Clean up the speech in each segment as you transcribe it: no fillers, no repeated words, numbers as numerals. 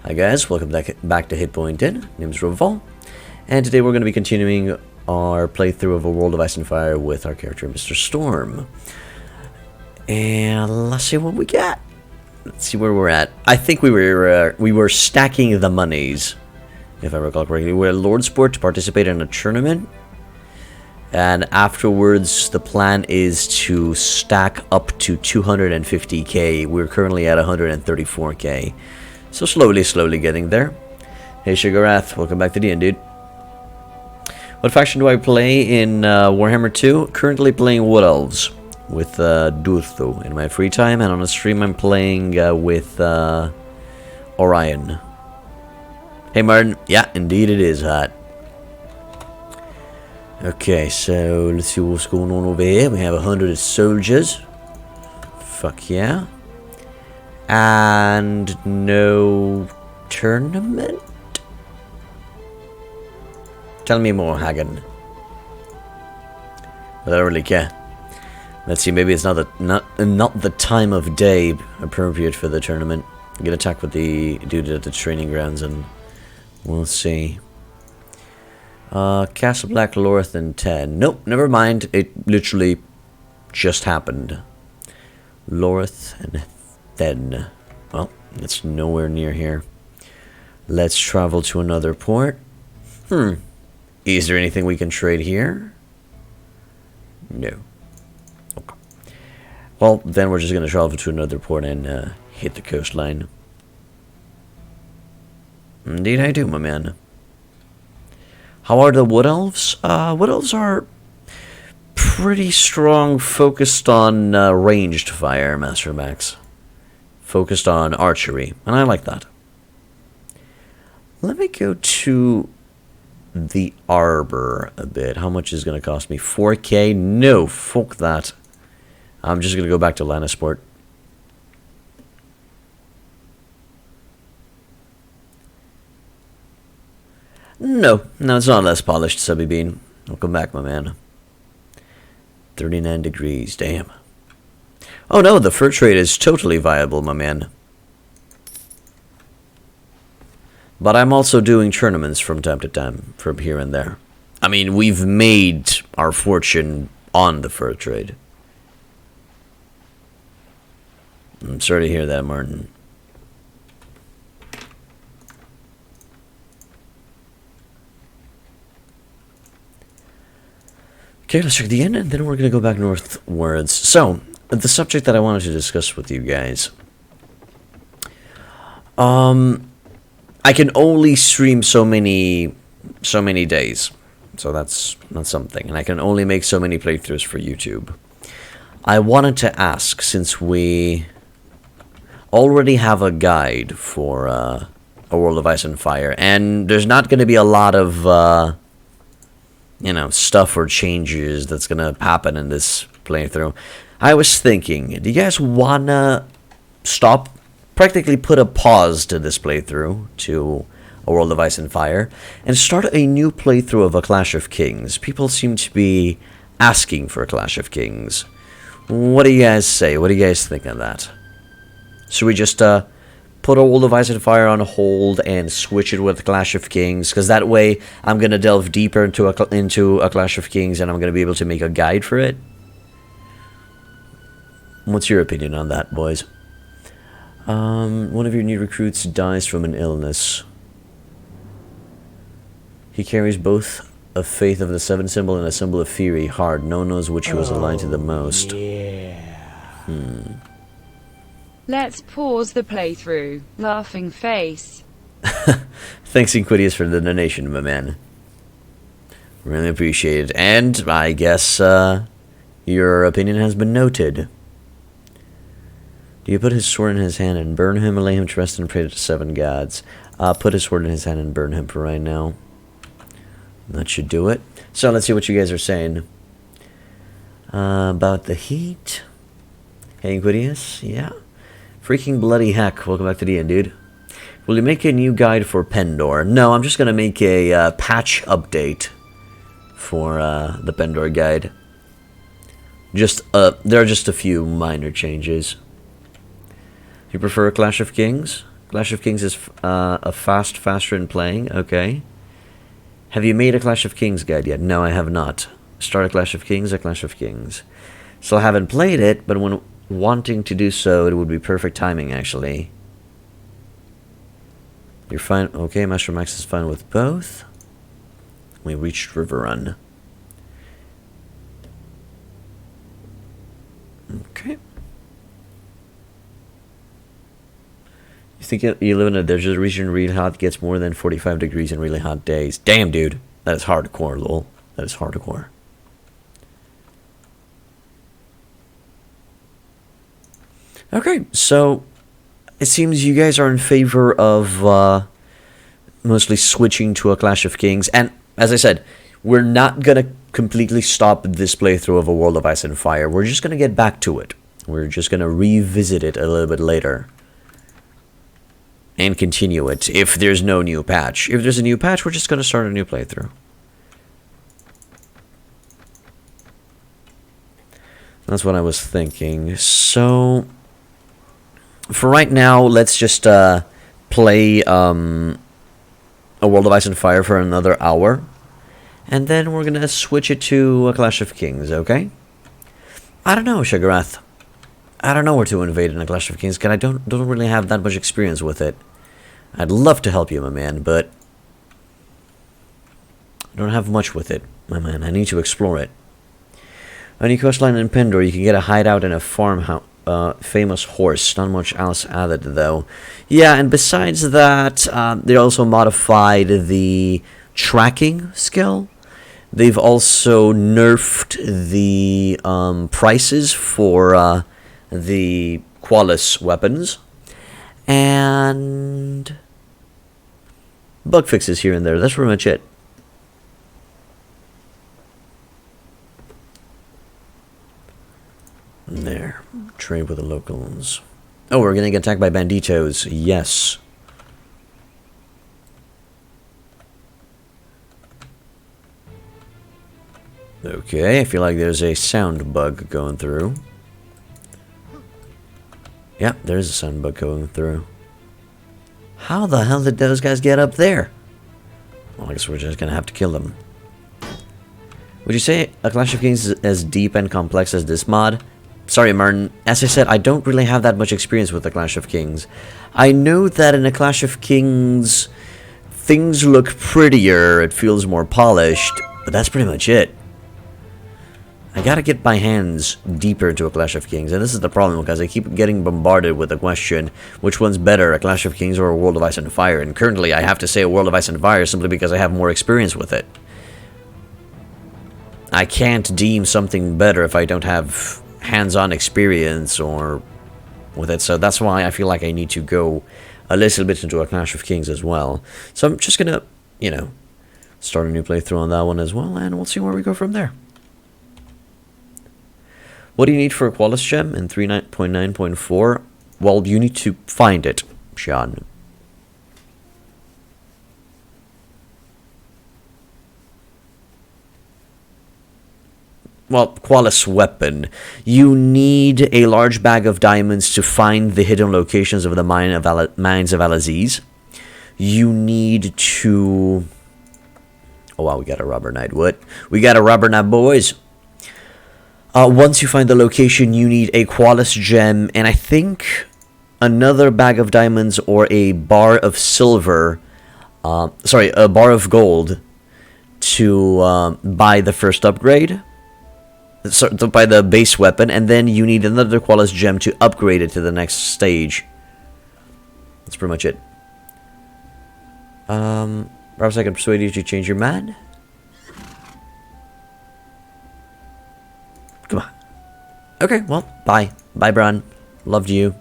Hi guys, welcome back to Hitpoint In. My name is Roval, and today we're going to be continuing our playthrough of A World of Ice and Fire with our character Mr. Storm. And let's see what we got. Let's see where we're at. I think we were stacking the monies, if I recall correctly. We're at Lordsport to participate in a tournament, and afterwards the plan is to stack up to 250k. We're currently at 134k. So slowly getting there. Hey Sugarwrath, welcome back to the end, dude. What faction do I play in Warhammer 2? Currently playing Wood Elves with Durthu in my free time, and on the stream I'm playing with Orion. Hey Martin, yeah, indeed it is hot. Okay, so let's see what's going on over here. We have 100 soldiers. Fuck yeah. And no tournament? Tell me more, Hagen. I don't really care. Let's see, maybe it's not the time of day appropriate for the tournament. Get attacked with the dude at the training grounds and we'll see. Castle Black Lorth and 10. Nope, never mind. It literally just happened. Lorth and then, well, it's nowhere near here. Let's travel to another port. Is there anything we can trade here? No. Okay. Well, then we're just going to travel to another port and hit the coastline. Indeed I do, my man. How are the Wood Elves? Wood Elves are pretty strong, focused on ranged fire, Master Max. Focused on archery, and I like that. Let me go to the Arbor a bit. How much is going to cost me? 4k? No, fuck that. I'm just going to go back to Lannisport. No, it's not less polished, Subby Bean. Welcome back, my man. 39 degrees, damn. Oh no, the fur trade is totally viable, my man. But I'm also doing tournaments from time to time, from here and there. I mean, we've made our fortune on the fur trade. I'm sorry to hear that, Martin. Okay, let's check the inn, and then we're going to go back northwards. So, the subject that I wanted to discuss with you guys. I can only stream so many days. So that's not something. And I can only make so many playthroughs for YouTube. I wanted to ask, since we already have a guide for A World of Ice and Fire, and there's not going to be a lot of you know, stuff or changes that's going to happen in this playthrough. I was thinking, do you guys want to stop, practically put a pause to this playthrough, to A World of Ice and Fire, and start a new playthrough of A Clash of Kings? People seem to be asking for A Clash of Kings. What do you guys say? What do you guys think of that? Should we just put A World of Ice and Fire on hold and switch it with Clash of Kings? Because that way I'm going to delve deeper into a Clash of Kings, and I'm going to be able to make a guide for it. What's your opinion on that, boys? One of your new recruits dies from an illness. He carries both a Faith of the Seven symbol and a symbol of Fury hard. No one knows which he was aligned to the most. Let's pause the playthrough. Laughing face. Thanks, Inquidius, for the donation, my man. Really appreciate it. And I guess your opinion has been noted. Do you put his sword in his hand and burn him, or lay him to rest and pray to 7 gods? Put his sword in his hand and burn him for right now. That should do it. So let's see what you guys are saying. About the heat. Hey, Inquidius, yeah. Freaking bloody heck, welcome back to the end, dude. Will you make a new guide for Pendor? No, I'm just going to make a patch update for the Pendor guide. There are just a few minor changes. You prefer Clash of Kings? Clash of Kings is faster in playing. Okay. Have you made a Clash of Kings guide yet? No, I have not. Start a Clash of Kings, a Clash of Kings. So I haven't played it, but when wanting to do so, it would be perfect timing, actually. You're fine. Okay, Master Max is fine with both. We reached River Run. Okay. You think you live in a desert region really hot, gets more than 45 degrees in really hot days. Damn, dude. That is hardcore, lol. That is hardcore. Okay, so it seems you guys are in favor of mostly switching to a Clash of Kings. And as I said, we're not going to completely stop this playthrough of A World of Ice and Fire. We're just going to get back to it. We're just going to revisit it a little bit later. And continue it if there's no new patch. If there's a new patch, we're just going to start a new playthrough. That's what I was thinking. So, for right now, let's just play A World of Ice and Fire for another hour. And then we're going to switch it to a Clash of Kings, okay? I don't know, Shagarath. I don't know where to invade in a Clash of Kings, because I don't really have that much experience with it. I'd love to help you, my man, but I don't have much with it, my man. I need to explore it. On your coastline in Pendor, you can get a hideout and a farmhouse. Famous horse, not much else added though. Yeah, and besides that, they also modified the tracking skill. They've also nerfed the prices for the Qualis weapons. And bug fixes here and there. That's pretty much it. There. Trade with the locals. Oh, we're gonna get attacked by banditos. Yes. Okay, I feel like there's a sound bug going through. Yeah, there's a sound bug going through. How the hell did those guys get up there? Well, I guess we're just gonna have to kill them. Would you say a Clash of Kings is as deep and complex as this mod? Sorry, Martin. As I said, I don't really have that much experience with the Clash of Kings. I know that in a Clash of Kings, things look prettier, it feels more polished, but that's pretty much it. I gotta get my hands deeper into a Clash of Kings, and this is the problem, because I keep getting bombarded with the question, which one's better, a Clash of Kings or a World of Ice and Fire? And currently, I have to say a World of Ice and Fire simply because I have more experience with it. I can't deem something better if I don't have hands-on experience or with it, so that's why I feel like I need to go a little bit into a Clash of Kings as well. So I'm just gonna, you know, start a new playthrough on that one as well, and we'll see where we go from there. What do you need for a Qualis gem in 3.9.4? Well, you need to find it, Sean. Well, Qualis weapon. You need a large bag of diamonds to find the hidden locations of the mines of Al-Aziz. You need to... Oh wow, we got a Robber Knight. What? We got a Robber Knight, boys. Once you find the location, you need a Qualis gem, and I think another bag of diamonds or a bar of silver... sorry, a bar of gold to buy the first upgrade. So, to buy the base weapon, and then you need another Qualis gem to upgrade it to the next stage. That's pretty much it. Perhaps I can persuade you to change your mind? Come on. Okay, well, bye. Bye, Bron. Loved you.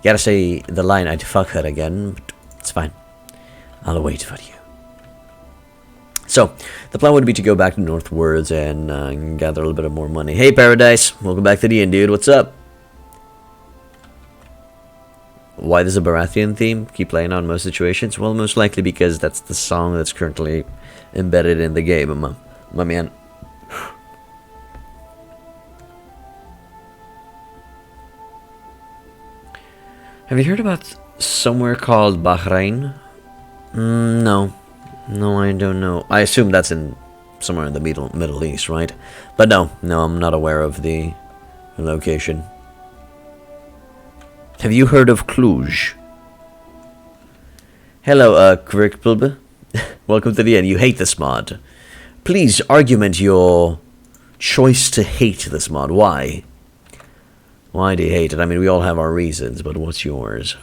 Gotta say the line, I'd fuck her again, but it's fine. I'll wait for you. So, the plan would be to go back northwards and gather a little bit of more money. Hey, Paradise! Welcome back to the inn, dude. What's up? Why does a Baratheon theme keep playing on most situations? Well, most likely because that's the song that's currently embedded in the game, my man. Have you heard about somewhere called Bahrain? No. No, I don't know. I assume that's in somewhere in the Middle East, right? But no, I'm not aware of the location. Have you heard of Cluj? Hello, Krikpulbe. Welcome to the end. You hate this mod. Please argument your choice to hate this mod. Why? Why do you hate it? I mean, we all have our reasons, but what's yours?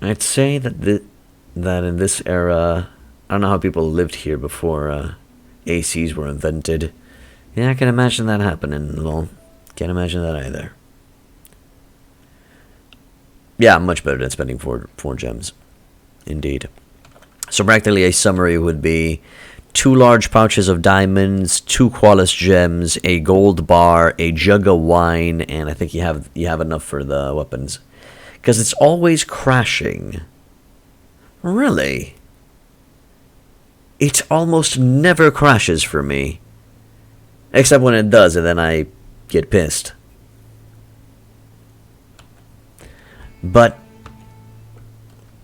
I'd say that that in this era, I don't know how people lived here before ACs were invented. Yeah, I can imagine that happening. Well, can't imagine that either. Yeah, much better than spending four gems. Indeed. So practically a summary would be 2 large pouches of diamonds, 2 qualis gems, a gold bar, a jug of wine, and I think you have enough for the weapons. Because it's always crashing. Really? It almost never crashes for me. Except when it does, and then I get pissed. But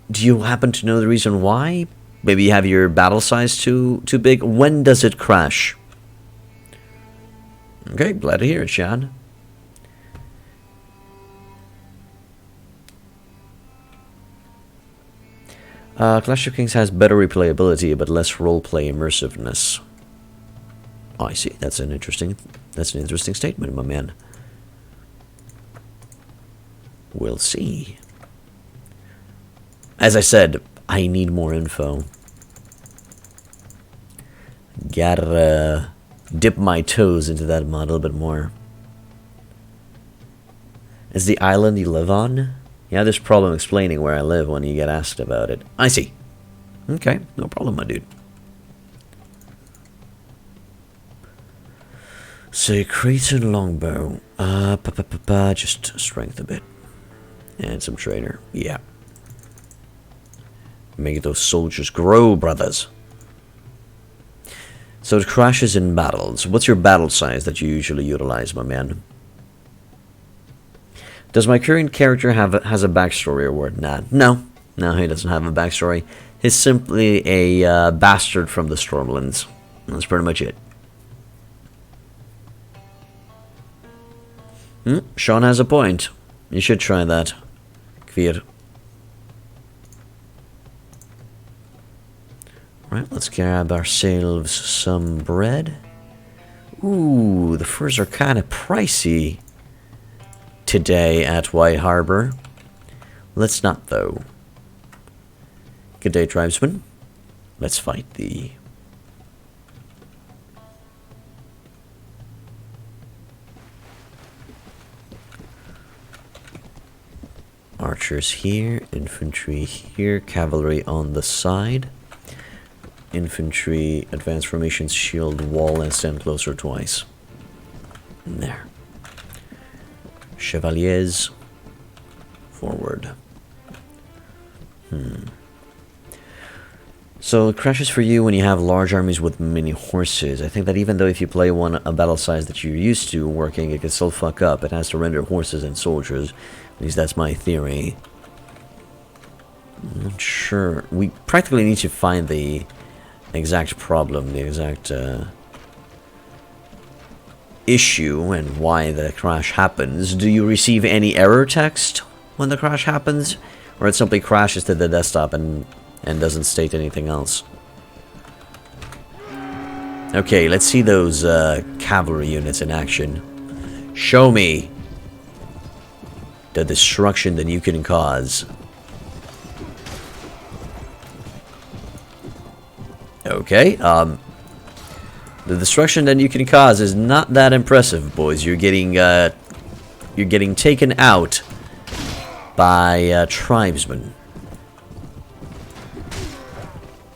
do you happen to know the reason why? Maybe you have your battle size too big? When does it crash? Okay, glad to hear it, Sean. Clash of Kings has better replayability, but less roleplay immersiveness. Oh, I see. That's an interesting statement, my man. We'll see. As I said, I need more info. Gotta dip my toes into that mod a little bit more. Is the island you live on? You have this problem explaining where I live when you get asked about it. I see. Okay, no problem, my dude. Say Cretan longbow. Just strength a bit. And some trainer. Yeah. Make those soldiers grow, brothers. So it crashes in battles. What's your battle size that you usually utilize, my man? Does my current character has a backstory or what? Nah. No, he doesn't have a backstory. He's simply a bastard from the Stormlands. That's pretty much it. Sean has a point. You should try that. Kvir. Right, let's grab ourselves some bread. Ooh, the furs are kind of pricey today at White Harbor. Let's not, though. Good day, tribesmen. Let's fight the... Archers here, infantry here, cavalry on the side. Infantry, advanced formations, shield, wall, and stand closer twice. There. Chevaliers, forward. So it crashes for you when you have large armies with many horses. I think that even though if you play a battle size that you're used to working, it can still fuck up. It has to render horses and soldiers. At least that's my theory. I'm not sure. We practically need to find the exact problem, the exact issue, and why the crash happens. Do you receive any error text when the crash happens? Or it simply crashes to the desktop and doesn't state anything else? Okay, let's see those cavalry units in action. Show me the destruction that you can cause. Okay, the destruction that you can cause is not that impressive, boys. You're getting taken out by tribesmen.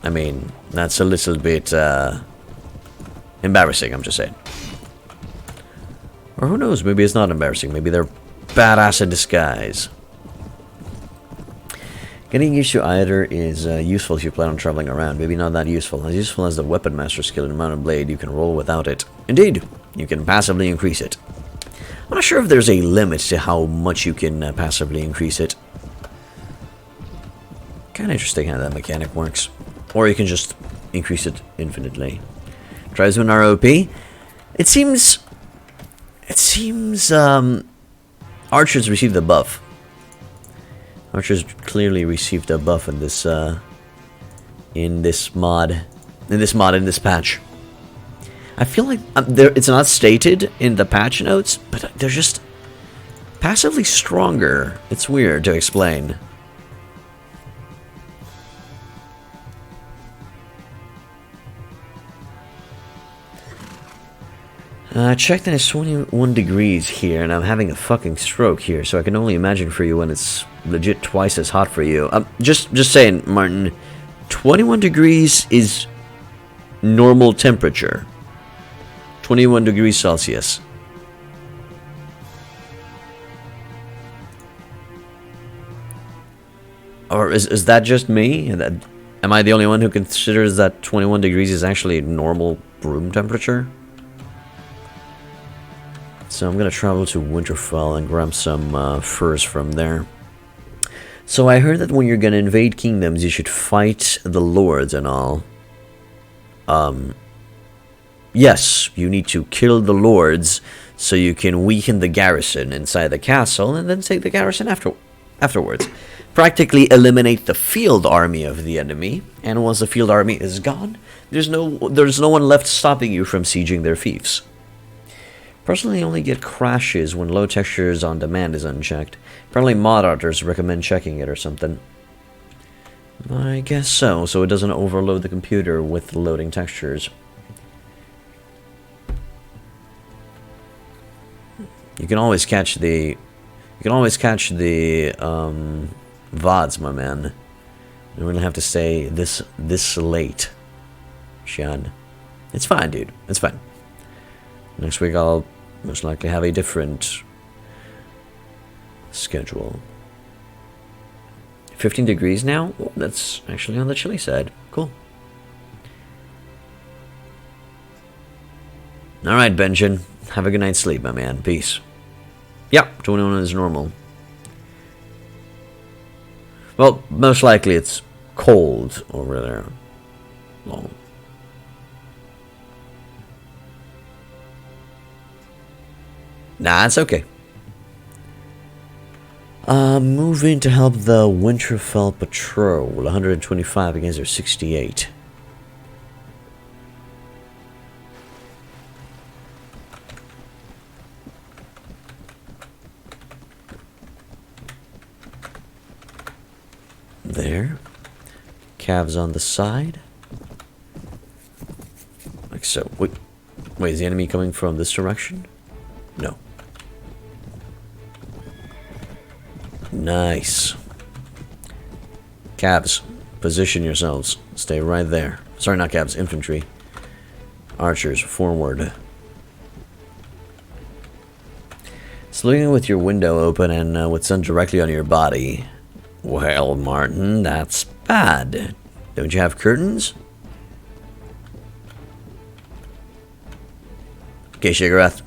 I mean, that's a little bit embarrassing, I'm just saying. Or who knows, maybe it's not embarrassing. Maybe they're badass in disguise. Getting used to either is useful if you plan on traveling around. Maybe not that useful. As useful as the Weapon Master skill in Mount Blade, you can roll without it. Indeed, you can passively increase it. I'm not sure if there's a limit to how much you can passively increase it. Kind of interesting how that mechanic works. Or you can just increase it infinitely. Tribesman ROP. It seems archers received the buff. Archers clearly received a buff in this patch. I feel like it's not stated in the patch notes, but they're just passively stronger. It's weird to explain. I checked and it's 21 degrees here, and I'm having a fucking stroke here, so I can only imagine for you when it's legit twice as hot for you. Just saying, Martin, 21 degrees is normal temperature. 21 degrees Celsius. Or is that just me? Am I the only one who considers that 21 degrees is actually normal room temperature? So I'm gonna travel to Winterfell and grab some furs from there. So I heard that when you're gonna invade kingdoms, you should fight the lords and all. Yes, you need to kill the lords so you can weaken the garrison inside the castle and then take the garrison afterwards. Practically eliminate the field army of the enemy, and once the field army is gone, there's no one left stopping you from sieging their fiefs. Personally, only get crashes when low textures on demand is unchecked. Apparently mod arters recommend checking it or something. I guess so it doesn't overload the computer with loading textures. You can always catch the VODs, my man. You don't really have to stay this late, Sean. It's fine, dude. It's fine. Next week I'll most likely have a different schedule. 15 degrees now? Oh, that's actually on the chilly side. Cool. Alright, Benjamin. Have a good night's sleep, my man. Peace. Yep, 21 is normal. Well, most likely it's cold over there. Long. Nah, it's okay. Move in to help the Winterfell patrol. 125 against their 68. There. Calves on the side. Like so. Wait, is the enemy coming from this direction? No. Nice. Cabs, position yourselves. Stay right there. Sorry, not cabs, infantry. Archers, forward. Sleeping with your window open and with sun directly on your body. Well, Martin, that's bad. Don't you have curtains? Okay, Shigareth.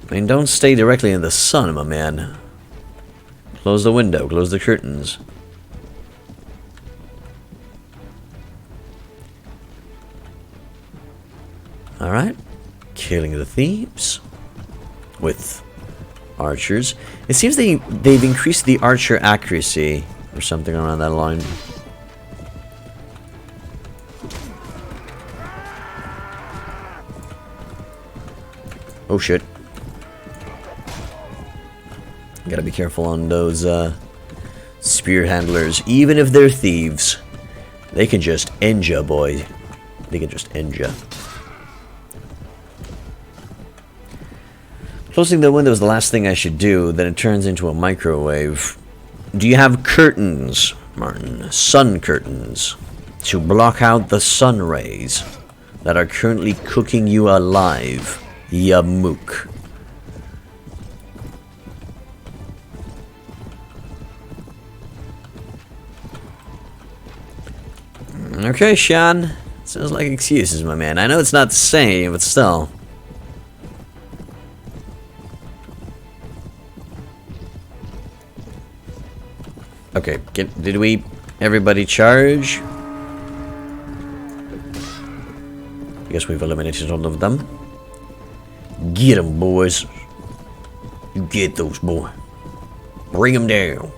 I mean, don't stay directly in the sun, my man. Close the window, close the curtains. Alright. Killing the thieves. With archers. It seems they've increased the archer accuracy or something around that line. Oh shit. Gotta be careful on those spear handlers. Even if they're thieves, they can just end ya, boy. They can just end ya. Closing the window is the last thing I should do, then it turns into a microwave. Do you have curtains, Martin? Sun curtains. To block out the sun rays that are currently cooking you alive, ya mook. Okay, Sean. Sounds like excuses, my man. I know it's not the same, but still. Okay, did we... Everybody charge? I guess we've eliminated all of them. Get them, boys. You get those, boy. Bring them down.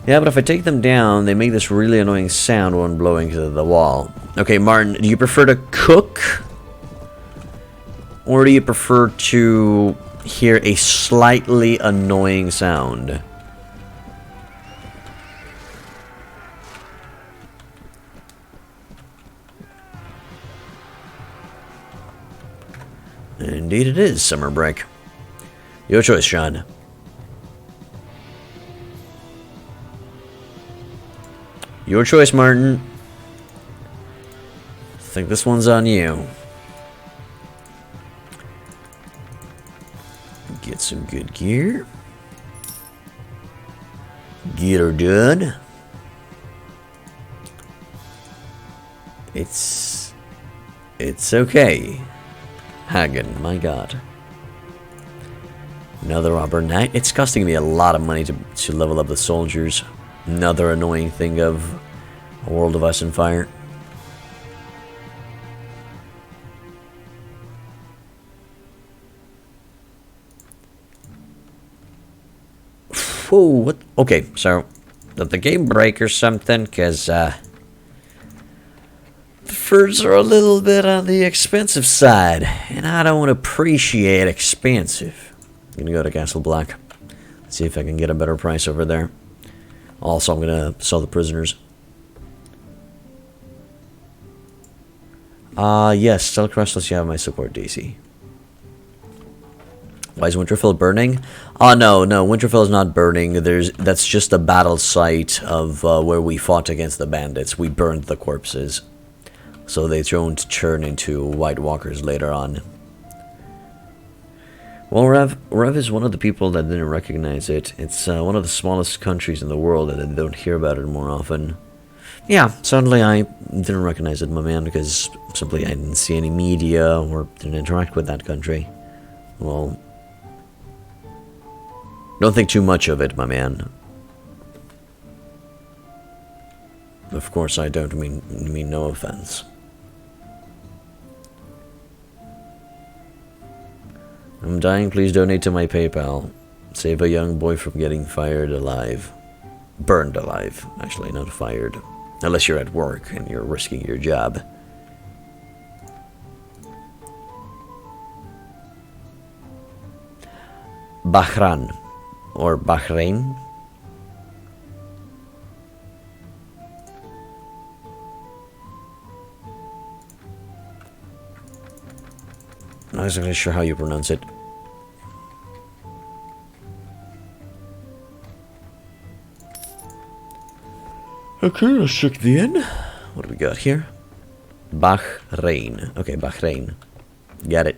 Yeah, but if I take them down, they make this really annoying sound when blowing to the wall. Okay, Martin, do you prefer to cook? Or do you prefer to hear a slightly annoying sound? Indeed it is summer break. Your choice, Sean. Your choice, Martin. I think this one's on you. Get some good gear. Get her done. It's okay. Hagen, my god. Another robber knight. It's costing me a lot of money to level up the soldiers. Another annoying thing of a World of Ice and Fire. Whoa, what? Okay, so did the game break or something? Because the furs are a little bit on the expensive side, and I don't appreciate expensive. I'm gonna go to Castle Black, see if I can get a better price over there. Also, I'm gonna sell the prisoners. Yes, sell Crustless, you have my support, DC. Why is Winterfell burning? Oh, no, Winterfell is not burning. That's just a battle site of where we fought against the bandits. We burned the corpses. So they don't turn into White Walkers later on. Well, Rev is one of the people that didn't recognize it. It's one of the smallest countries in the world, and they don't hear about it more often. Yeah, suddenly I didn't recognize it, my man, because simply I didn't see any media or didn't interact with that country. Well, don't think too much of it, my man. Of course, I don't mean no offense. I'm dying, please donate to my PayPal. Save a young boy from getting fired alive. Burned alive, actually, not fired. Unless you're at work and you're risking your job. Bahran. Or Bahrain. Not exactly sure how you pronounce it. Okay, let's check the end. What do we got here? Bahrain. Okay, Bahrain. Got it.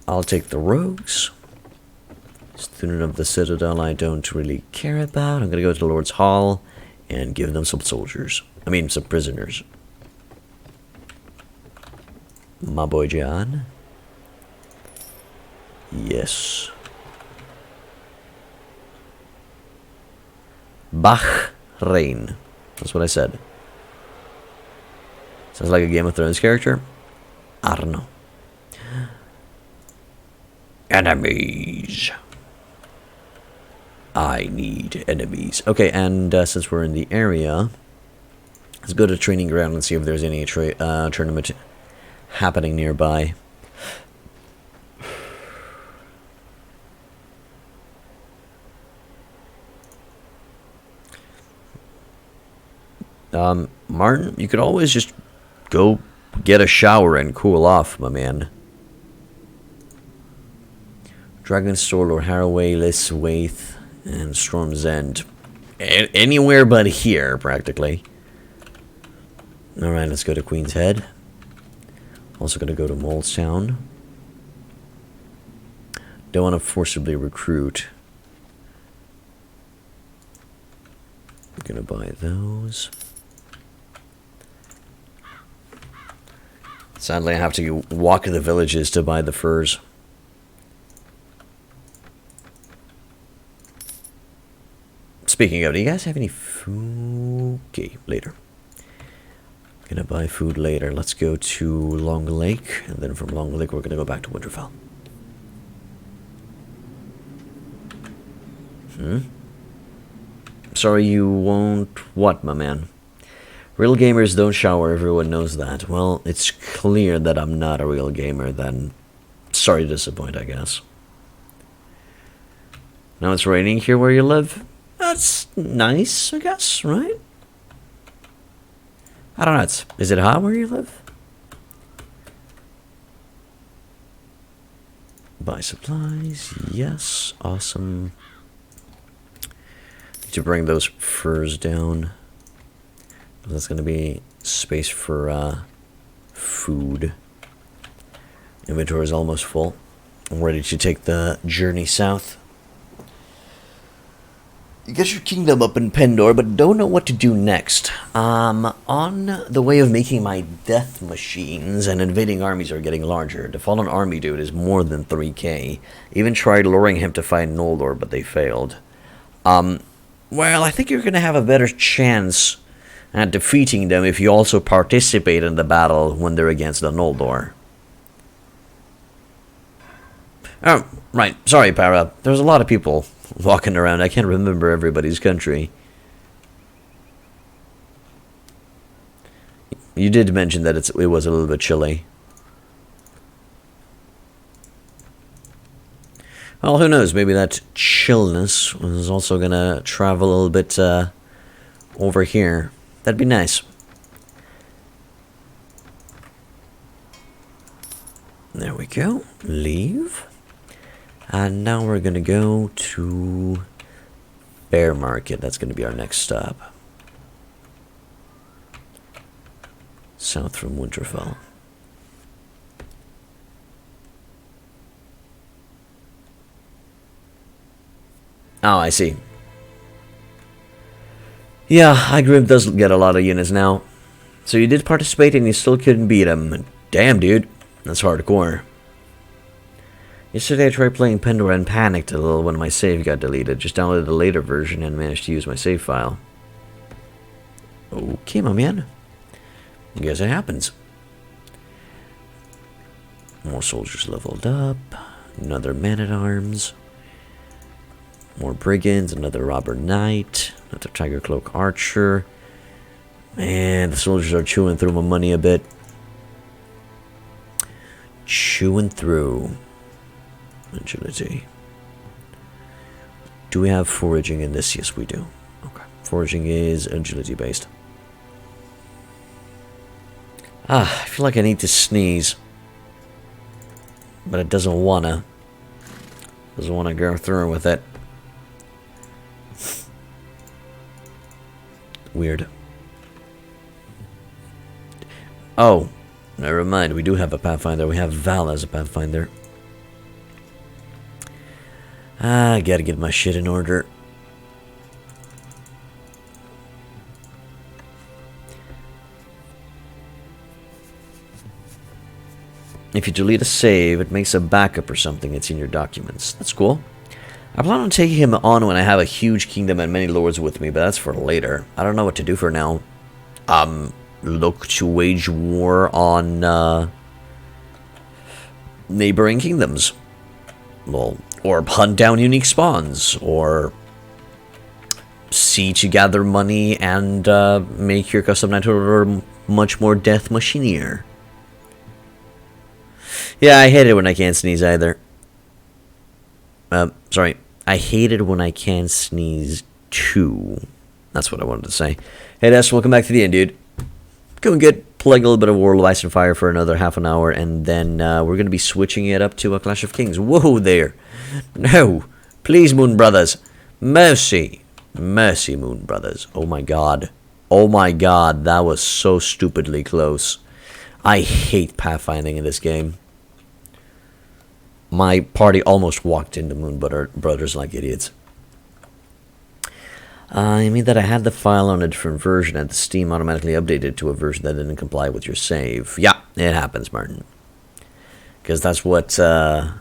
I'll take the rogues. Student of the Citadel I don't really care about. I'm gonna go to the Lord's Hall and give them some soldiers. I mean, some prisoners. My boy John. Yes. Bahrain. That's what I said. Sounds like a Game of Thrones character. I don't know. Enemies. I need enemies. Okay, and since we're in the area, let's go to training ground and see if there's any tournament happening nearby. Martin, you could always just go get a shower and cool off, my man. Dragon's Sword or Haraway, Liswaith, and Storm's End. Anywhere but here, practically. Alright, let's go to Queen's Head. Also gonna go to Molestown. Don't want to forcibly recruit. I'm gonna buy those. Sadly, I have to walk in the villages to buy the furs. speaking of, do you guys have any food? Okay, later. Gonna buy food later. Let's go to Long Lake, and then from Long Lake we're gonna go back to Winterfell. Sorry you won't what, my man? Real gamers don't shower, everyone knows that. Well, it's clear that I'm not a real gamer, then sorry to disappoint, I guess. Now it's raining here where you live? That's nice, I guess, right? I don't know, is it hot where you live? Buy supplies, yes, awesome. Need to bring those furs down. That's gonna be space for food. Inventory is almost full. I'm ready to take the journey south. You get your kingdom up in Pendor, but don't know what to do next. On the way of making my death machines, and invading armies are getting larger. The fallen army dude is more than 3k. Even tried luring him to fight Noldor, but they failed. Well, I think you're gonna have a better chance at defeating them if you also participate in the battle when they're against the Noldor. Oh, right. Sorry, Para. There's a lot of people walking around. I can't remember everybody's country. You did mention that it was a little bit chilly. Well, who knows? Maybe that chillness was also gonna travel a little bit over here. That'd be nice. There we go. Leave. And now we're gonna go to Bear Market. That's gonna be our next stop. South from Winterfell. Oh, I see. Yeah, Igrim does get a lot of units now. So you did participate and you still couldn't beat him. Damn, dude. That's hardcore. Yesterday I tried playing Pendor and panicked a little when my save got deleted. Just downloaded the later version and managed to use my save file. Okay, my man. I guess it happens. More soldiers leveled up. Another man-at-arms. More brigands. Another robber knight. Another tiger cloak archer. Man, the soldiers are chewing through my money a bit. Chewing through. Agility. Do we have foraging in this? Yes, we do. Okay. Foraging is agility based. I feel like I need to sneeze. But it doesn't wanna. Doesn't wanna go through with it. Weird. Oh, never mind. We do have a Pathfinder. We have Val as a Pathfinder. I gotta get my shit in order. If you delete a save, it makes a backup or something. It's in your documents. That's cool. I plan on taking him on when I have a huge kingdom and many lords with me, but that's for later. I don't know what to do for now. Look to wage war on neighboring kingdoms. Well, or hunt down unique spawns, or see to gather money and make your custom knight order much more death machinier. Yeah, I hate it when I can't sneeze either. Sorry. I hate it when I can't sneeze too. That's what I wanted to say. Hey, Des, welcome back to the end, dude. Going good. Playing a little bit of World of Ice and Fire for another half an hour, and then we're going to be switching it up to a Clash of Kings. Whoa there. No. Please, Moon Brothers. Mercy. Mercy, Moon Brothers. Oh my god. Oh my god, that was so stupidly close. I hate pathfinding in this game. My party almost walked into Moon Brothers like idiots. I mean that I had the file on a different version and the Steam automatically updated to a version that didn't comply with your save. Yeah, it happens, Martin. Because that's what the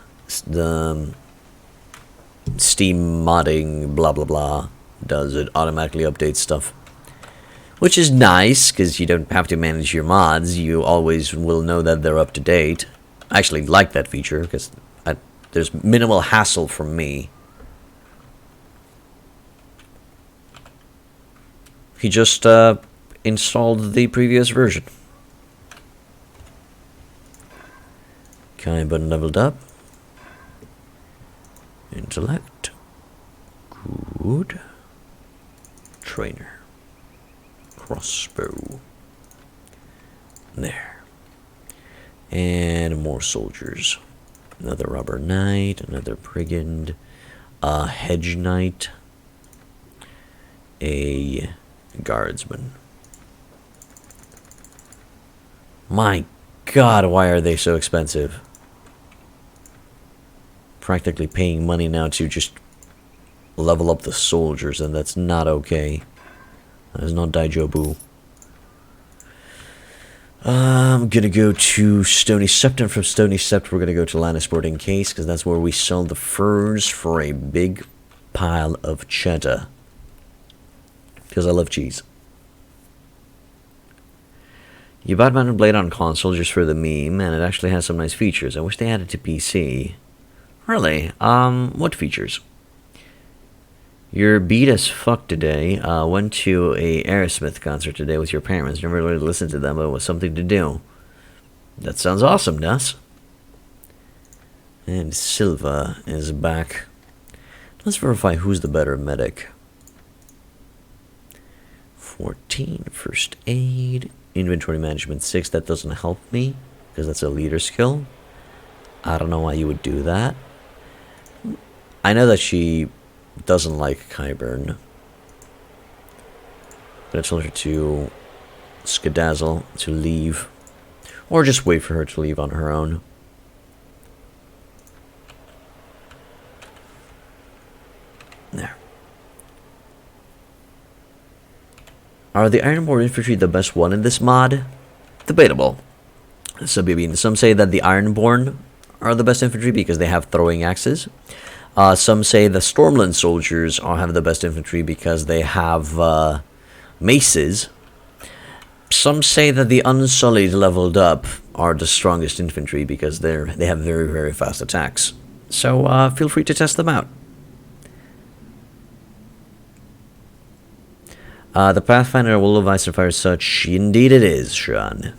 Steam modding blah blah blah does. It automatically updates stuff. Which is nice, because you don't have to manage your mods. You always will know that they're up to date. I actually like that feature, because there's minimal hassle from me. He just installed the previous version. Kaiban leveled up. Intellect. Good. Trainer. Crossbow. There. And more soldiers. Another robber knight, another brigand, a hedge knight, a guardsman. My God, why are they so expensive? Practically paying money now to just level up the soldiers, and that's not okay. That is not Daijobu. I'm gonna go to Stony Sept, and from Stony Sept we're gonna go to Lannisporting Case, because that's where we sell the furs for a big pile of cheddar. Because I love cheese. You bought Mount Blade on console just for the meme, and it actually has some nice features. I wish they added to PC. Really? What features? You're beat as fuck today. Went to a Aerosmith concert today with your parents. Never really listened to them, but it was something to do. That sounds awesome, Nuss. And Silva is back. Let's verify who's the better medic. 14, first aid. Inventory management 6, that doesn't help me, because that's a leader skill. I don't know why you would do that. I know that she doesn't like Kyburn. But I told her to skedazzle, to leave. Or just wait for her to leave on her own. There. Are the Ironborn infantry the best one in this mod? Debatable. Some say that the Ironborn are the best infantry because they have throwing axes. Some say the Stormland soldiers have the best infantry because they have maces. Some say that the Unsullied leveled up are the strongest infantry because they have very, very fast attacks. So feel free to test them out. The Pathfinder will advise to fire such. Indeed it is, Sean.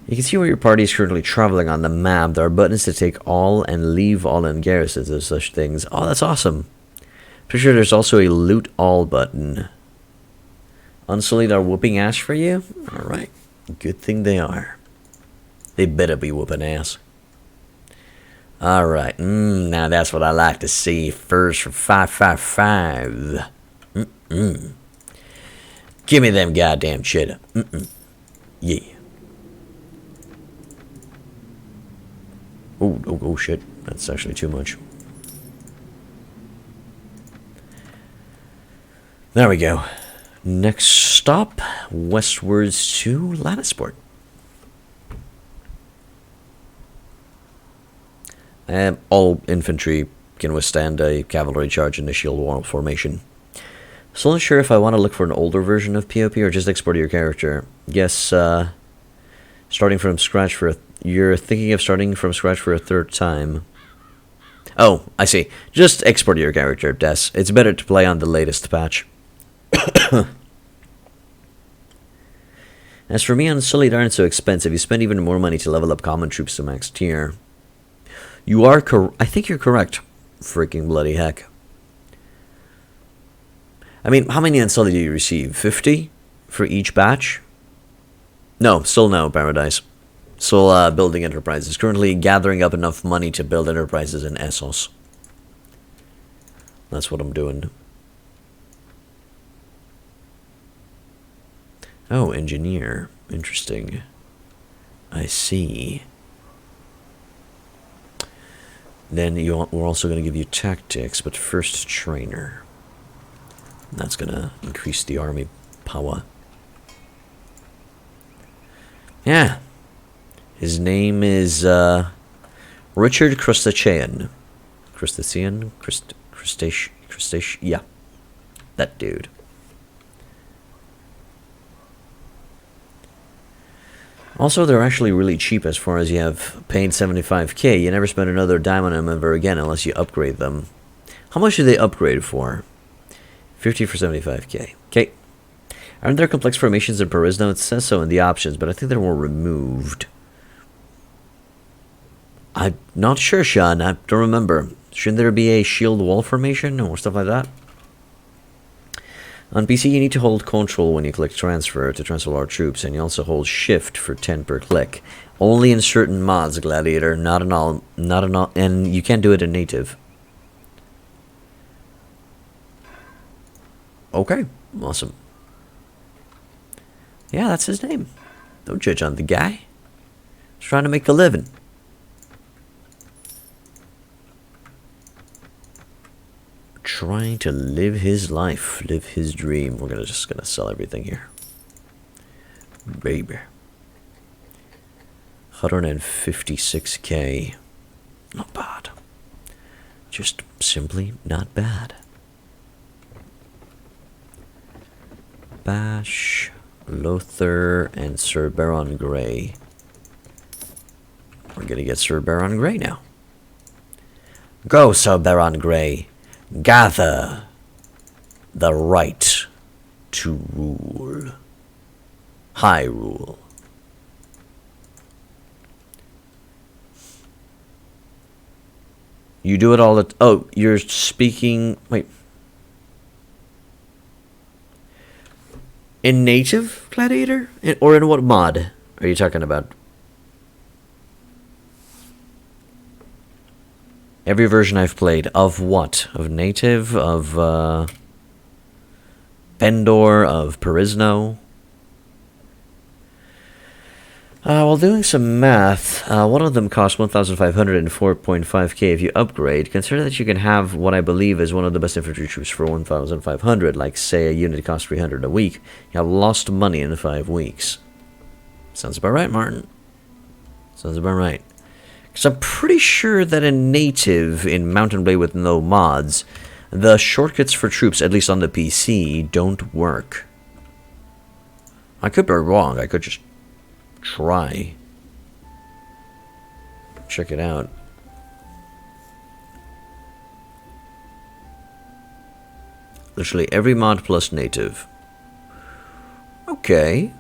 You can see where your party is currently traveling on the map. There are buttons to take all and leave all in garrisons and such things. Oh, that's awesome. Pretty sure there's also a loot all button. Unsullied are whooping ass for you? Alright. Good thing they are. They better be whooping ass. Alright. Now that's what I like to see. First for 555. Give me them goddamn cheddar. Yeah. Oh, shit. That's actually too much. There we go. Next stop, westwards to Lannisport. All infantry can withstand a cavalry charge in the shield wall formation. Still not sure if I want to look for an older version of POP or just export your character. Yes, starting from scratch for you're thinking of starting from scratch for a third time. Oh, I see. Just export your character, Des. It's better to play on the latest patch. As for me, Unsullied aren't so expensive. You spend even more money to level up common troops to max tier. You are I think you're correct. Freaking bloody heck. I mean, how many Unsullied do you receive? 50 for each batch? No, still no, Paradise. Still building enterprises. Currently gathering up enough money to build enterprises in Essos. That's what I'm doing. Oh, engineer. Interesting. I see. Then we're also going to give you tactics, but first trainer. That's going to increase the army power. Yeah. His name is Richard Crustacean. Crustacean? Crustacean? Yeah. That dude. Also, they're actually really cheap as far as you have paid 75k. You never spend another dime on them ever again unless you upgrade them. How much do they upgrade for? 50 for 75k. Okay. Aren't there complex formations in Parisno? It says so in the options, but I think they were removed. I'm not sure, Sean. I don't remember. Shouldn't there be a shield wall formation or stuff like that? On PC, you need to hold Control when you click Transfer to transfer our troops, and you also hold Shift for 10 per click. Only in certain mods, Gladiator. Not in all. And you can't do it in native. Okay, awesome. Yeah, that's his name. Don't judge on the guy. He's trying to make a living. Trying to live his life, live his dream. We're just gonna sell everything here. Baby. 156k. Not bad. Just simply not bad. Bash, Lothar, and Sir Baron Grey. We're gonna get Sir Baron Grey now. Go, Sir Baron Grey. Gather the right to rule. High rule. You do it all the... Oh, you're speaking... Wait. In native, Gladiator? Or in what mod are you talking about? Every version I've played. Of what? Of native? Of Pendor? Of Parisno? While doing some math, one of them costs 1,500 and 4.5k if you upgrade. Consider that you can have what I believe is one of the best infantry troops for 1,500, like say a unit costs 300 a week. You have lost money in 5 weeks. Sounds about right, Martin. Sounds about right. Because I'm pretty sure that in native, in Mount Blade with no mods, the shortcuts for troops, at least on the PC, don't work. I could be wrong. I could just try. Check it out. Literally every mod plus native. Okay.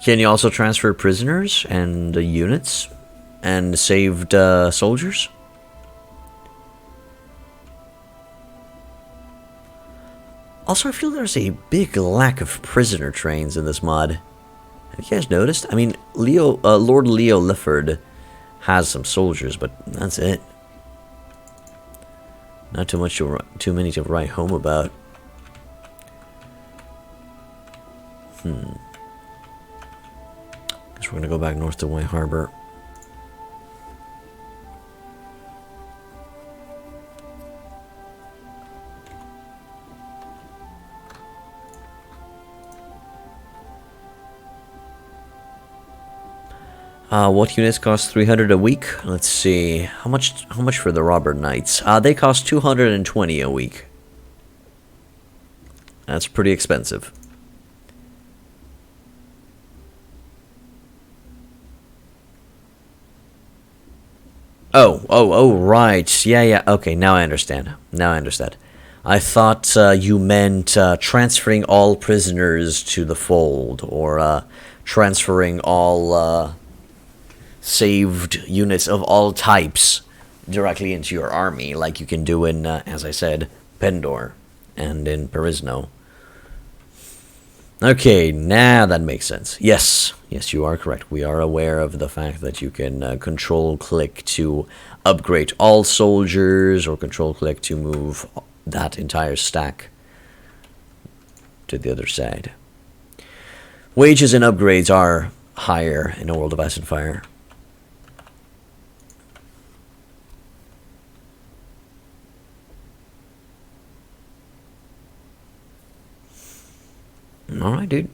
Can you also transfer prisoners and units and saved soldiers? Also, I feel there's a big lack of prisoner trains in this mod. Have you guys noticed? I mean, Lord Leo Lifford has some soldiers, but that's it. Not too many to write home about. Guess we're gonna go back north to White Harbor. What units cost 300 a week? Let's see. How much for the Robber Knights? They cost 220 a week. That's pretty expensive. Oh, right. Yeah, okay, now I understand. I thought you meant transferring all prisoners to the fold, or transferring all saved units of all types directly into your army, like you can do in, as I said, Pendor and in Parisno. Okay, now that makes sense. Yes, you are correct. We are aware of the fact that you can control-click to upgrade all soldiers, or control-click to move that entire stack to the other side. Wages and upgrades are higher in a World of Ice and Fire. Alright, dude.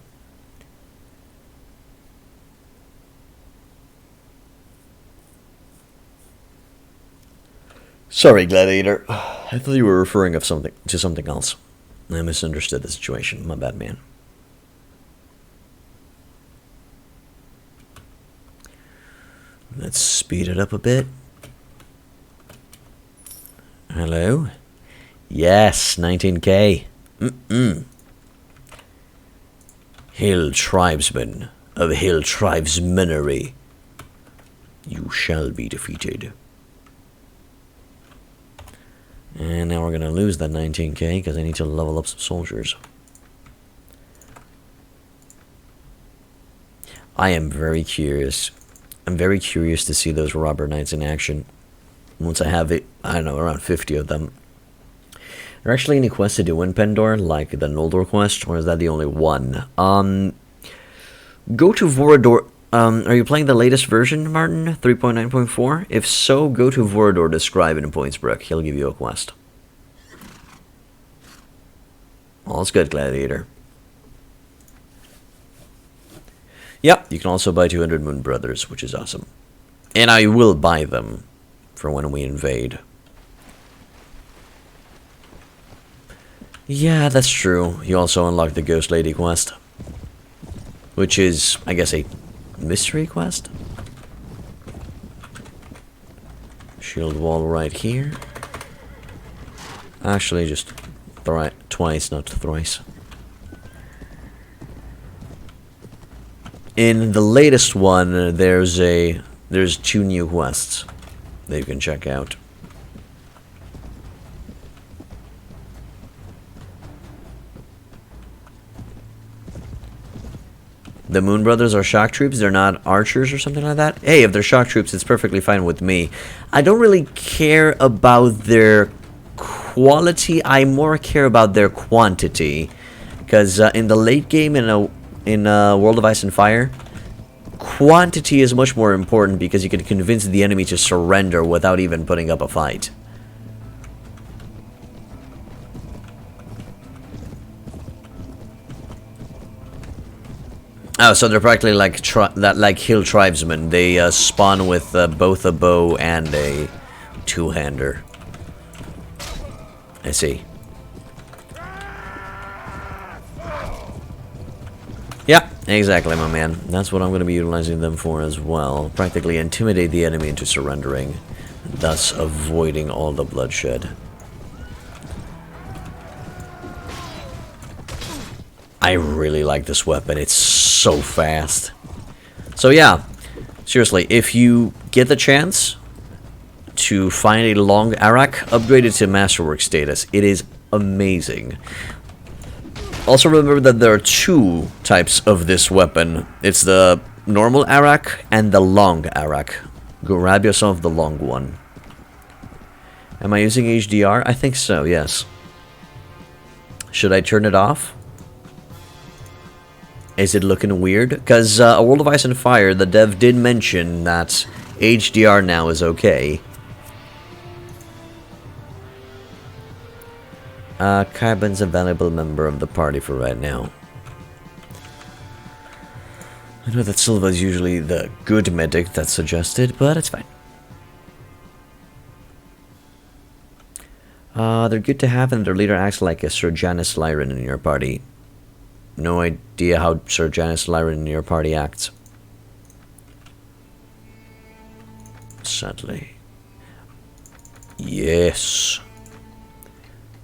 Sorry, Gladiator. I thought you were referring to something else. I misunderstood the situation. My bad, man. Let's speed it up a bit. Hello? Yes, 19k. Hill tribesmen of Hill tribesmenery, you shall be defeated. And now we're gonna lose that 19k because I need to level up some soldiers. I am very curious. I'm very curious to see those robber knights in action. Once I have it, I don't know, around 50 of them. Are there actually any quests to do in Pendor, like the Noldor quest, or is that the only one? Go to Vorador. Are you playing the latest version, Martin? 3.9.4? If so, go to Vorador to Scribe in Pointsbrook. He'll give you a quest. All's good, Gladiator. Yep, you can also buy 200 Moon Brothers, which is awesome. And I will buy them for when we invade. Yeah, that's true. You also unlock the Ghost Lady quest, which is, I guess, a mystery quest. Shield wall right here. Actually, just twice, not thrice. In the latest one, there's 2 new quests that you can check out. The Moon Brothers are shock troops, they're not archers or something like that? Hey, if they're shock troops, it's perfectly fine with me. I don't really care about their quality, I more care about their quantity. Because in the late game in World of Ice and Fire, quantity is much more important because you can convince the enemy to surrender without even putting up a fight. Oh, so they're practically like hill tribesmen. They spawn with both a bow and a two-hander. I see. Yeah, exactly, my man. That's what I'm going to be utilizing them for as well. Practically intimidate the enemy into surrendering, thus avoiding all the bloodshed. I really like this weapon. It's so fast. So yeah, seriously, if you get the chance to find a long Arak, upgrade it to Masterwork status. It is amazing. Also remember that there are 2 types of this weapon. It's the normal Arak and the long Arak. Grab yourself the long one. Am I using HDR? I think so, yes. Should I turn it off? Is it looking weird? Because a World of Ice and Fire, the dev did mention that HDR now is okay. Carbon's a valuable member of the party for right now. I know that Silva is usually the good medic that's suggested, but it's fine. They're good to have, and their leader acts like a Sir Janis Lyran in your party. No idea how Sir Janis Lyran in your party acts. Sadly. Yes.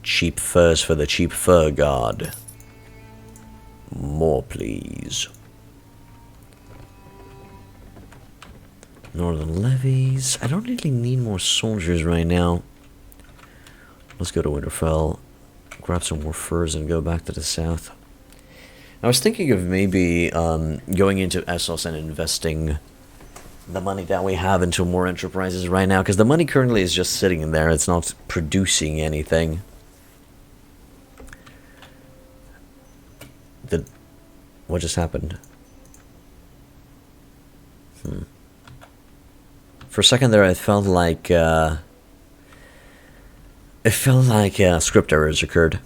Cheap furs for the cheap fur god. More, please. Northern levies. I don't really need more soldiers right now. Let's go to Winterfell, grab some more furs, and go back to the south. I was thinking of maybe going into Essos and investing the money that we have into more enterprises right now, because the money currently is just sitting in there. It's not producing anything. What just happened? For a second there, it felt like script errors occurred.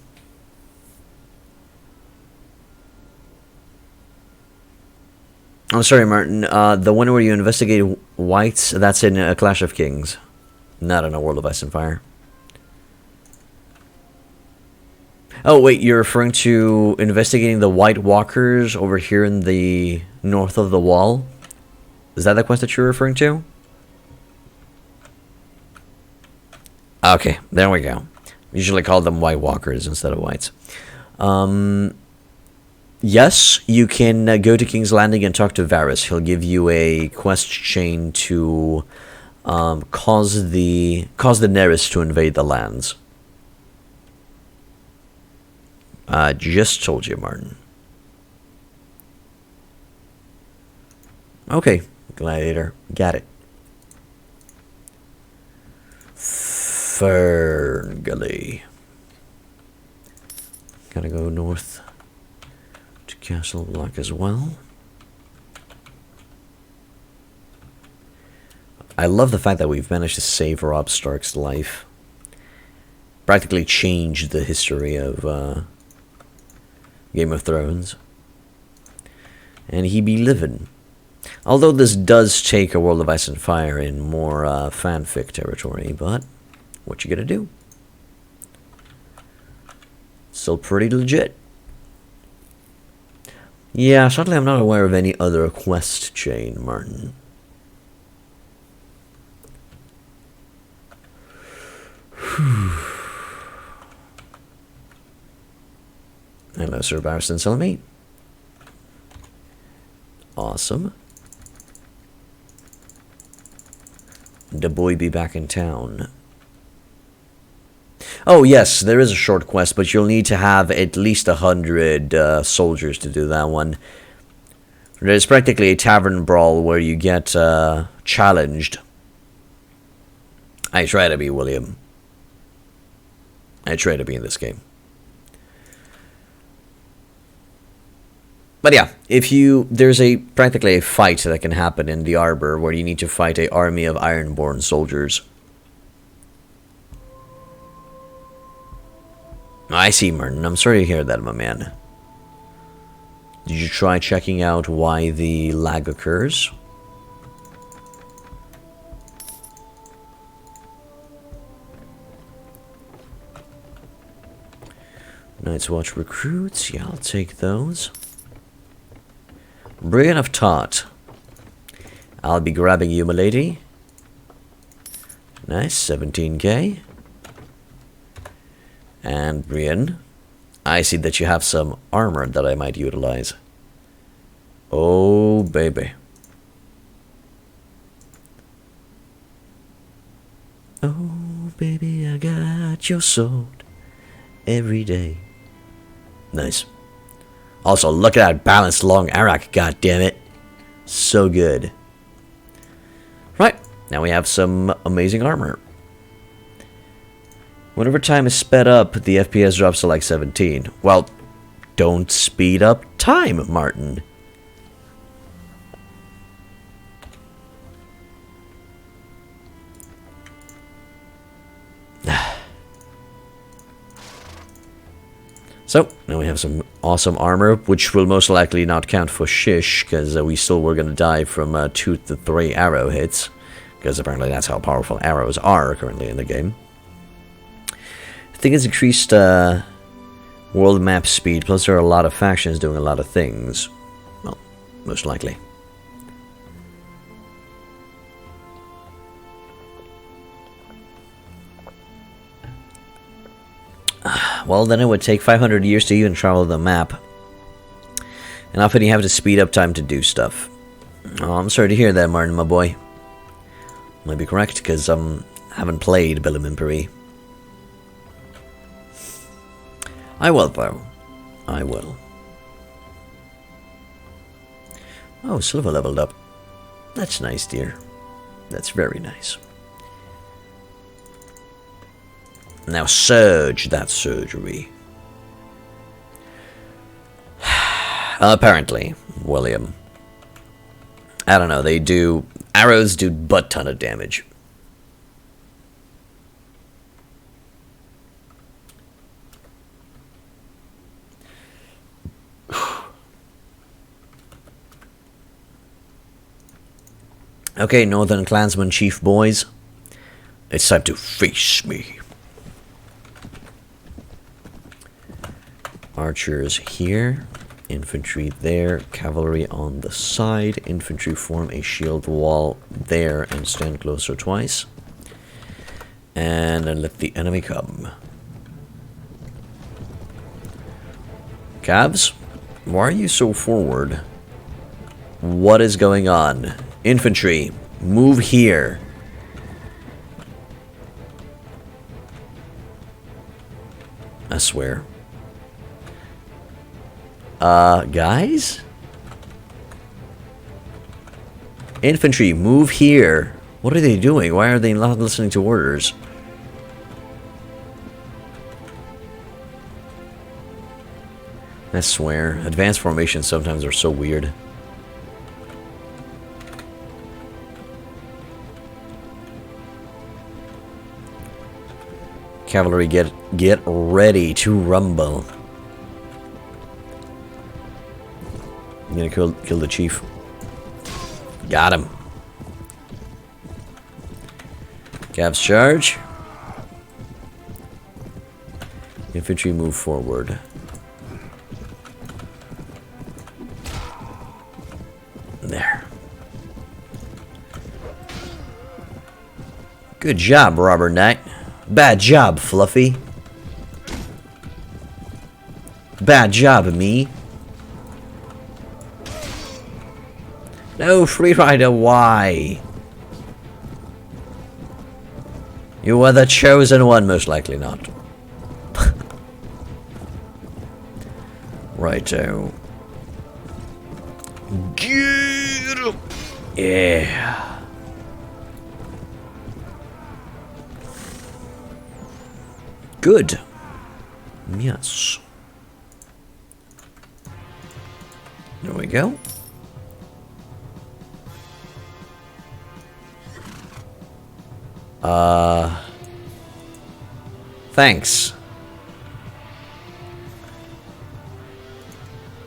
I'm sorry, Martin. The one where you investigate whites, that's in Clash of Kings. Not in a World of Ice and Fire. Oh, wait, you're referring to investigating the White Walkers over here in the north of the wall? Is that the quest that you're referring to? Okay, there we go. Usually call them White Walkers instead of Whites. Yes, you can go to King's Landing and talk to Varus. He'll give you a quest chain to cause the Daenerys to invade the lands. Just told you, Martin. Okay, Gladiator, got it. Ferngully. Gotta go north to Castle Black as well. I love the fact that we've managed to save Robb Stark's life. Practically changed the history of Game of Thrones. And he be living. Although this does take a World of Ice and Fire in more fanfic territory, but what you gonna do? Still pretty legit. Yeah, sadly I'm not aware of any other quest chain, Martin. Hello, Sir Barristan Selmy. Awesome. The boy be back in town. Oh, yes, there is a short quest, but you'll need to have at least 100 soldiers to do that one. There's practically a tavern brawl where you get challenged. I try to be, William. I try to be in this game. But yeah, there's practically a fight that can happen in the Arbor where you need to fight an army of Ironborn soldiers. I see, Martin. I'm sorry to hear that, my man. Did you try checking out why the lag occurs? Night's Watch recruits. Yeah, I'll take those. Brian of Tart. I'll be grabbing you, milady. Nice, 17k. And Brian, I see that you have some armor that I might utilize. Oh, baby. Oh, baby, I got your sword every day. Nice. Also, look at that balanced long arak, goddammit. So good. Right, now we have some amazing armor. Whenever time is sped up, the FPS drops to like 17. Well, don't speed up time, Martin. So, now we have some awesome armor, which will most likely not count for shish, because we still were going to die from 2 to 3 arrow hits, because apparently that's how powerful arrows are currently in the game. I think it's increased world map speed, plus there are a lot of factions doing a lot of things. Well, most likely. Well, then it would take 500 years to even travel the map. And often you have to speed up time to do stuff. Oh, I'm sorry to hear that, Martin, my boy. Might be correct, because I haven't played Bill of Impery. I will, though. I will. Oh, Silver leveled up. That's nice, dear. That's very nice. Now surge that surgery. Apparently, William. I don't know, arrows do butt ton of damage. Okay, Northern Clansman Chief boys. It's time to face me. Archers here. Infantry there. Cavalry on the side. Infantry form a shield wall there and stand closer twice. And then let the enemy come. Cavs, why are you so forward? What is going on? Infantry, move here. I swear. Guys? Infantry, move here. What are they doing? Why are they not listening to orders? I swear, advanced formations sometimes are so weird. Cavalry, get ready to rumble. I'm gonna kill the chief. Got him. Cavs charge. Infantry move forward. There. Good job, Robber Knight. Bad job, Fluffy. Bad job, me. No, Free Rider, why? You were the chosen one, most likely not. Righto. Get up. Yeah. Good. Yes. There we go. Thanks.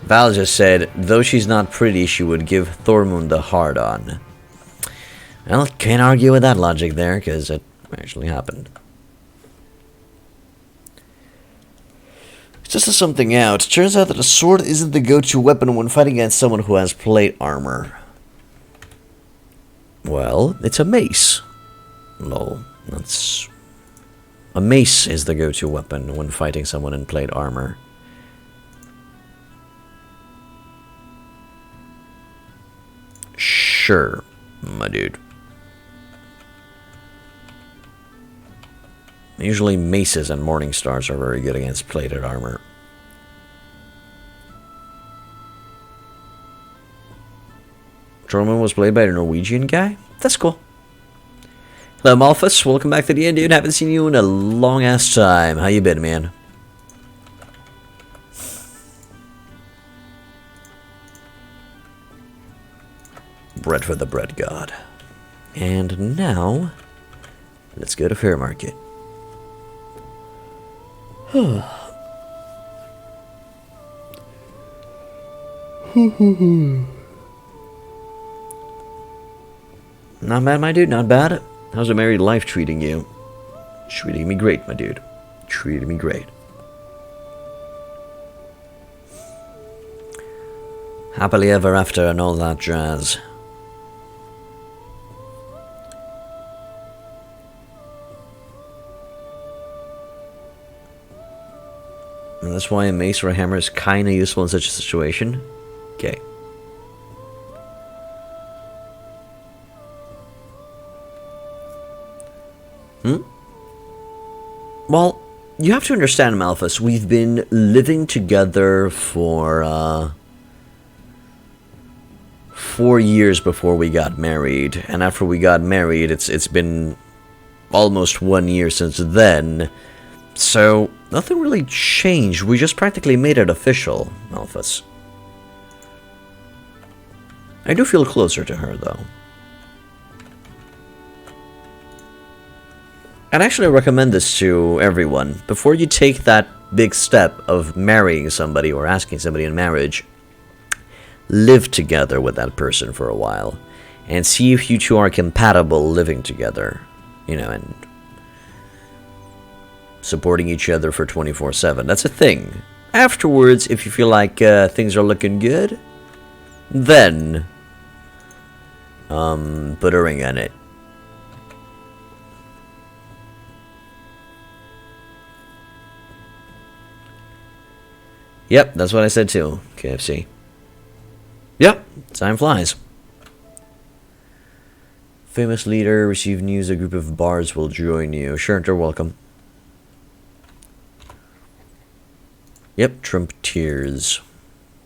Val just said, though she's not pretty, she would give Thormund the hard-on. Well, can't argue with that logic there, because it actually happened. Just as something out, it turns out that a sword isn't the go-to weapon when fighting against someone who has plate armor. Well, it's a mace. Lol, that's... A mace is the go-to weapon when fighting someone in plate armor. Sure, my dude. Usually maces and morning stars are very good against plated armor. Trollman was played by a Norwegian guy? That's cool. Hello, Malphus. Welcome back to the end, dude. Haven't seen you in a long-ass time. How you been, man? Bread for the bread god. And now, let's go to Fair Market. Not bad, my dude. Not bad. How's the married life treating you? Treating me great, my dude. Treating me great. Happily ever after and all that jazz. And that's why a mace or a hammer is kinda useful in such a situation. Okay. Well, you have to understand, Malphus, we've been living together for, 4 years before we got married. And after we got married, it's been almost 1 year since then. So, nothing really changed. We just practically made it official, Malphus. I do feel closer to her, though. I'd actually recommend this to everyone. Before you take that big step of marrying somebody or asking somebody in marriage, live together with that person for a while and see if you two are compatible living together. You know, and supporting each other for 24/7. That's a thing. Afterwards, if you feel like things are looking good, then put a ring on it. Yep, that's what I said too, KFC. Yep, time flies. Famous leader, receive news a group of bards will join you. Sure, they're welcome. Yep, Trump tears.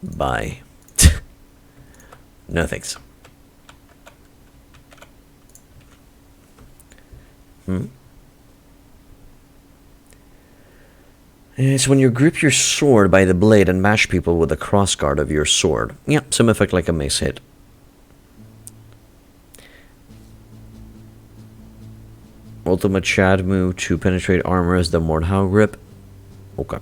Bye. No thanks. It's when you grip your sword by the blade and mash people with the crossguard of your sword. Yep, some effect like a mace hit. Ultimate Chad move to penetrate armor as the Mordhau grip. Okay.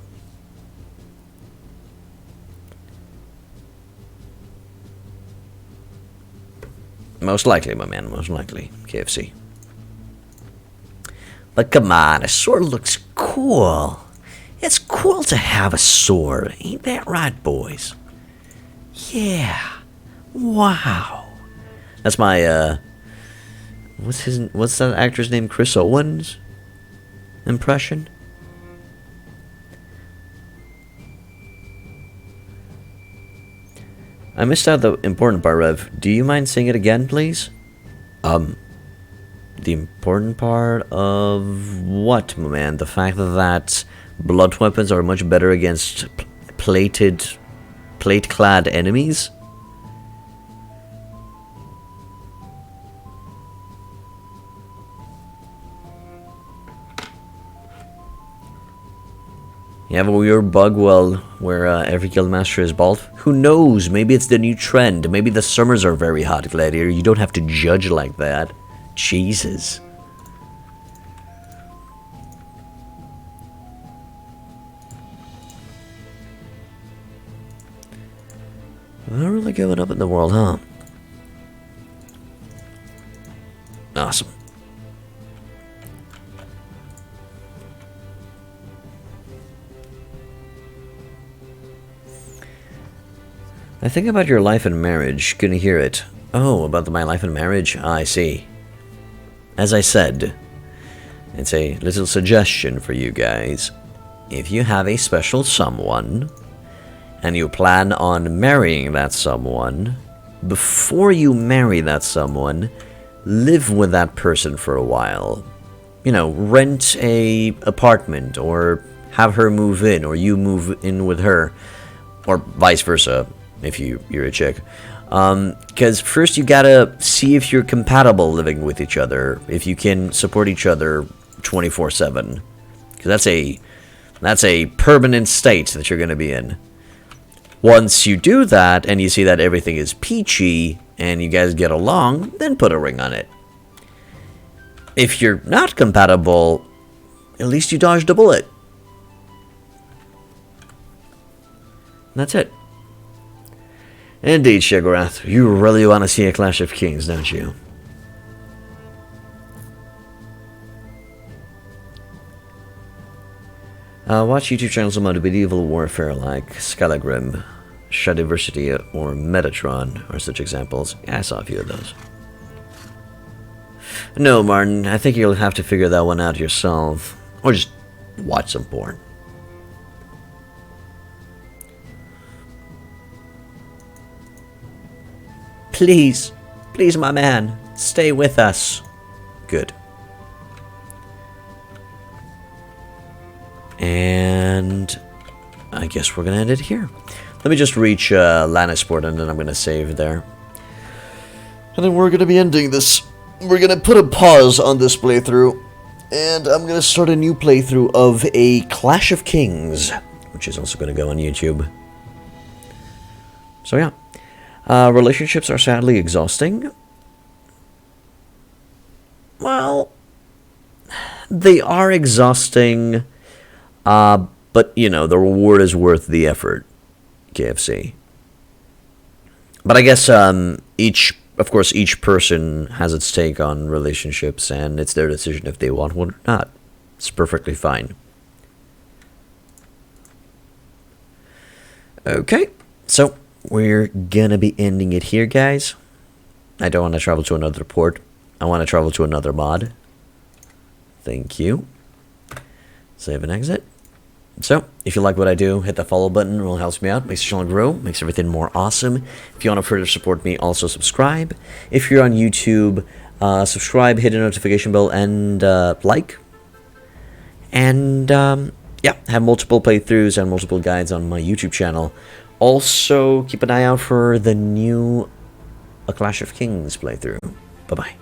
Most likely, my man, most likely. KFC. But come on, a sword looks cool. It's cool to have a sword. Ain't that right, boys? Yeah. Wow. That's my, what's that actor's name? Chris Owens impression? I missed out the important part, Rev. Do you mind saying it again, please? The important part of what, my man? The fact that blood weapons are much better against plate-clad enemies? You have a weird bug, well, where every guildmaster is bald? Who knows? Maybe it's the new trend. Maybe the summers are very hot, Gladiator. You don't have to judge like that. Jesus. Not really going up in the world, huh? Awesome. I think about your life and marriage. Couldn't hear it. Oh, about my life and marriage? I see. As I said, it's a little suggestion for you guys. If you have a special someone, and you plan on marrying that someone, before you marry that someone, live with that person for a while. You know, rent a apartment, or have her move in, or you move in with her, or vice versa, if you're a chick. Because first you gotta see if you're compatible living with each other, if you can support each other 24/7. Because that's a permanent state that you're gonna be in. Once you do that, and you see that everything is peachy, and you guys get along, then put a ring on it. If you're not compatible, at least you dodged a bullet. And that's it. Indeed, Shigarath, you really want to see a Clash of Kings, don't you? Watch YouTube channels about medieval warfare like Skyligrim, Shadiversity, or Metatron are such examples. Yeah, I saw a few of those. No, Martin, I think you'll have to figure that one out yourself. Or just watch some porn. Please, please, my man, stay with us. Good. And I guess we're gonna end it here. Let me just reach Lannisport, and then I'm gonna save there. And then we're gonna be ending this. We're gonna put a pause on this playthrough, and I'm gonna start a new playthrough of a Clash of Kings, which is also gonna go on YouTube. So yeah. Relationships are sadly exhausting. Well, they are exhausting, but, you know, the reward is worth the effort, KFC. But I guess, of course, each person has its take on relationships, and it's their decision if they want one or not. It's perfectly fine. Okay, so we're gonna be ending it here, guys. I don't want to travel to another port. I want to travel to another mod. Thank you. Save and exit. So, if you like what I do, hit the follow button. It really helps me out, makes the channel grow, makes everything more awesome. If you want to further support me, also subscribe. If you're on YouTube, subscribe, hit the notification bell, and like. And yeah, have multiple playthroughs and multiple guides on my YouTube channel. Also, keep an eye out for the new A Clash of Kings playthrough. Bye-bye.